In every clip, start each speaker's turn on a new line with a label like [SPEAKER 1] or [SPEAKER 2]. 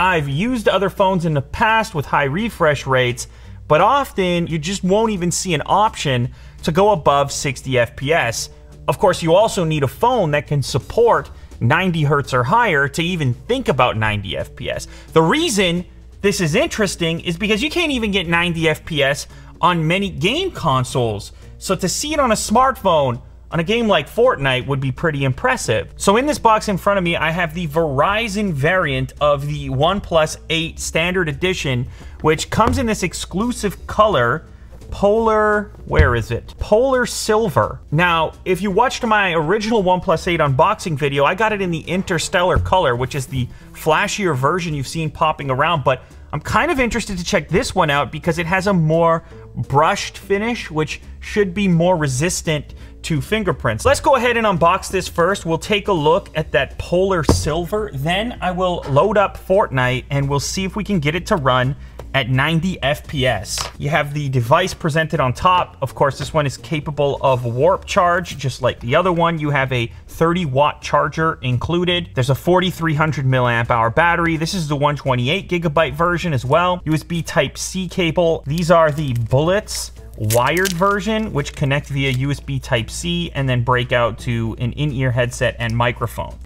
[SPEAKER 1] I've used other phones in the past with high refresh rates, but often you just won't even see an option to go above 60 FPS. Of course, you also need a phone that can support 90 Hz or higher to even think about 90 FPS. The reason this is interesting is because you can't even get 90 FPS on many game consoles. So to see it on a smartphone on a game like Fortnite would be pretty impressive. So in this box in front of me, I have the Verizon variant of the OnePlus 8 Standard Edition, which comes in this exclusive color, Polar, where is it? Polar Silver. Now, if you watched my original OnePlus 8 unboxing video, I got it in the Interstellar color, which is the flashier version you've seen popping around, but I'm kind of interested to check this one out because it has a more brushed finish, which should be more resistant to fingerprints. Let's go ahead and unbox this first. We'll take a look at that Polar Silver. Then I will load up Fortnite and we'll see if we can get it to run at 90 FPS. You have the device presented on top. Of course, this one is capable of warp charge, just like the other one. You have a 30-watt charger included. There's a 4,300 milliamp hour battery. This is the 128 gigabyte version as well. USB Type-C cable. These are the bullets wired version, which connect via USB Type-C and then break out to an in-ear headset and microphone.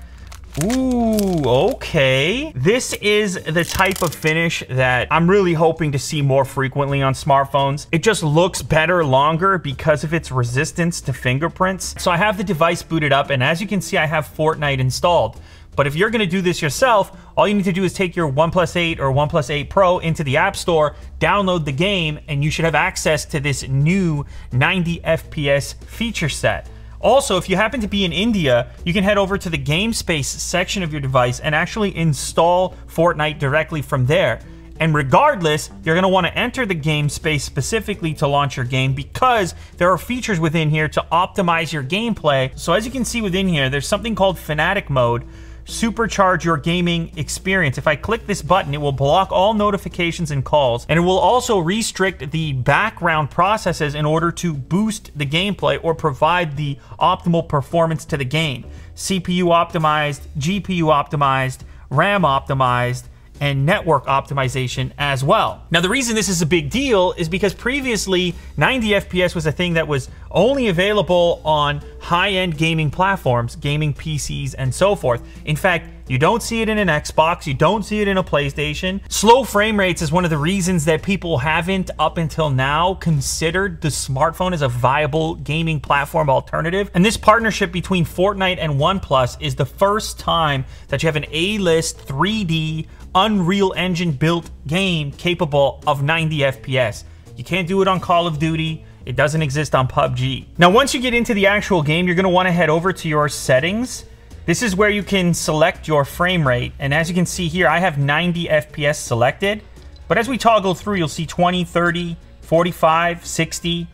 [SPEAKER 1] Ooh, okay. This is the type of finish that I'm really hoping to see more frequently on smartphones. It just looks better longer because of its resistance to fingerprints. So I have the device booted up, and as you can see, I have Fortnite installed. But if you're gonna do this yourself, all you need to do is take your OnePlus 8 or OnePlus 8 Pro into the App Store, download the game, and you should have access to this new 90 FPS feature set. Also, if you happen to be in India, you can head over to the Game Space section of your device and actually install Fortnite directly from there. And regardless, you're going to want to enter the Game Space specifically to launch your game because there are features within here to optimize your gameplay. So as you can see within here, there's something called Fanatic Mode. Supercharge your gaming experience. If I click this button, it will block all notifications and calls, and it will also restrict the background processes in order to boost the gameplay or provide the optimal performance to the game. CPU optimized, GPU optimized, RAM optimized, and network optimization as well. Now, the reason this is a big deal is because previously 90 FPS was a thing that was only available on high-end gaming platforms, gaming PCs, and so forth. In fact, you don't see it in an Xbox, you don't see it in a PlayStation. Slow frame rates is one of the reasons that people haven't, up until now, considered the smartphone as a viable gaming platform alternative. And this partnership between Fortnite and OnePlus is the first time that you have an A-list 3D Unreal Engine built game capable of 90 FPS. You can't do it on Call of Duty. It doesn't exist on PUBG. Now, once you get into the actual game, you're gonna wanna head over to your settings. This is where you can select your frame rate. And as you can see here, I have 90 FPS selected. But as we toggle through, you'll see 20, 30, 45, 60,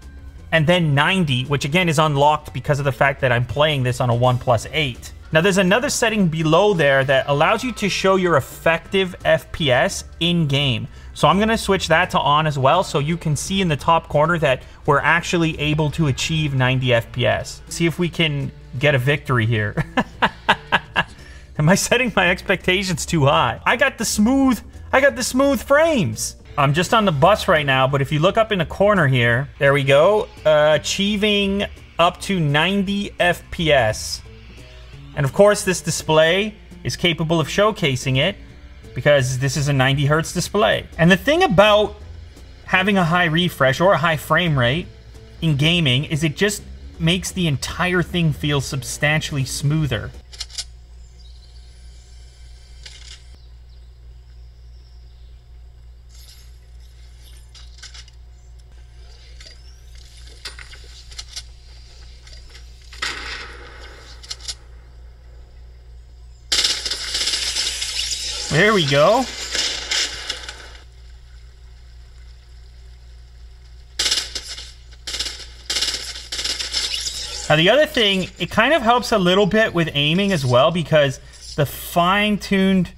[SPEAKER 1] and then 90, which again is unlocked because of the fact that I'm playing this on a OnePlus 8. Now, there's another setting below there that allows you to show your effective FPS in-game. So I'm gonna switch that to on as well, so you can see in the top corner that we're actually able to achieve 90 FPS. See if we can get a victory here. Am I setting my expectations too high? I got the smooth frames. I'm just on the bus right now, but if you look up in the corner here, there we go, achieving up to 90 FPS. And of course, this display is capable of showcasing it because this is a 90 Hertz display. And the thing about having a high refresh or a high frame rate in gaming is it just makes the entire thing feel substantially smoother. There we go. Now the other thing, it kind of helps a little bit with aiming as well because the fine-tuned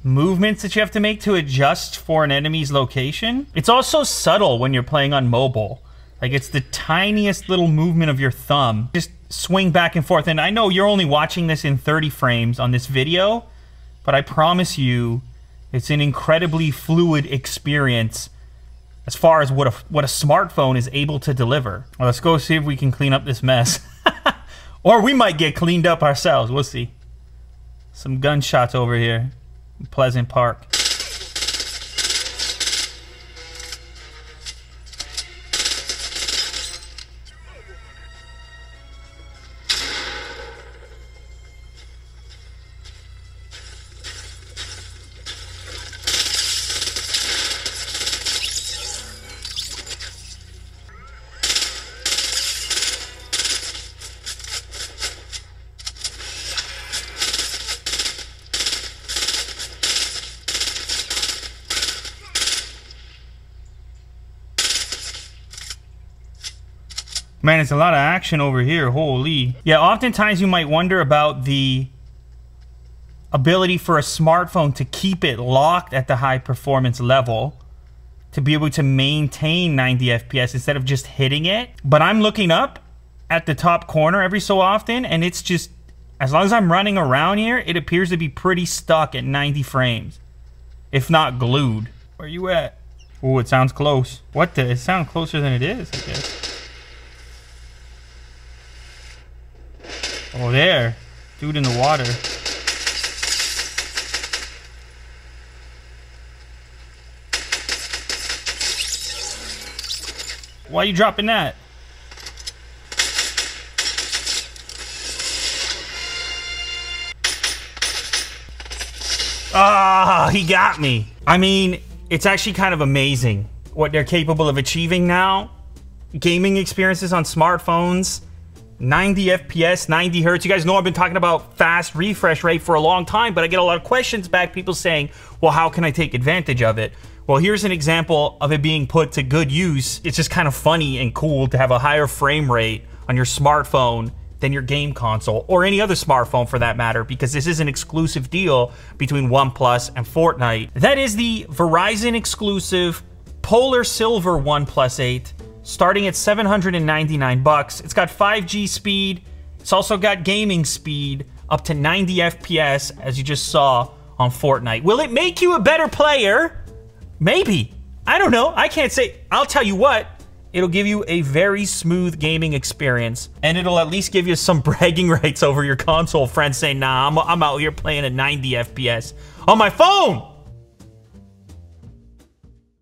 [SPEAKER 1] movements that you have to make to adjust for an enemy's location. It's also subtle when you're playing on mobile. Like, it's the tiniest little movement of your thumb. Just swing back and forth. And I know you're only watching this in 30 frames on this video, but I promise you, It's an incredibly fluid experience as far as what a smartphone is able to deliver. Well, let's go see if we can clean up this mess. Or we might get cleaned up ourselves. We'll see. Some gunshots over here in Pleasant Park. Man, it's a lot of action over here. Holy. Yeah, oftentimes you might wonder about the ability for a smartphone to keep it locked at the high performance level, to be able to maintain 90 FPS instead of just hitting it. But I'm looking up at the top corner every so often, and it's just, as long as I'm running around here, it appears to be pretty stuck at 90 frames, if not glued. Where you at? Oh, it sounds close. What the? It sounds closer than it is, I guess. Oh, there. Dude in the water. Why are you dropping that? Ah, he got me. I mean, it's actually kind of amazing what they're capable of achieving now. Gaming experiences on smartphones. 90 FPS, 90 hertz. You guys know I've been talking about fast refresh rate for a long time, but I get a lot of questions back, people saying, well, how can I take advantage of it? Well, here's an example of it being put to good use. It's just kind of funny and cool to have a higher frame rate on your smartphone than your game console, or any other smartphone for that matter, because this is an exclusive deal between OnePlus and Fortnite. That is the Verizon exclusive Polar Silver OnePlus 8. Starting at $799. It's got 5G speed. It's also got gaming speed up to 90 FPS, as you just saw on Fortnite. Will it make you a better player? Maybe. I don't know. I can't say. I'll tell you what. It'll give you a very smooth gaming experience, and it'll at least give you some bragging rights over your console friends saying, nah, I'm out here playing at 90 FPS on my phone.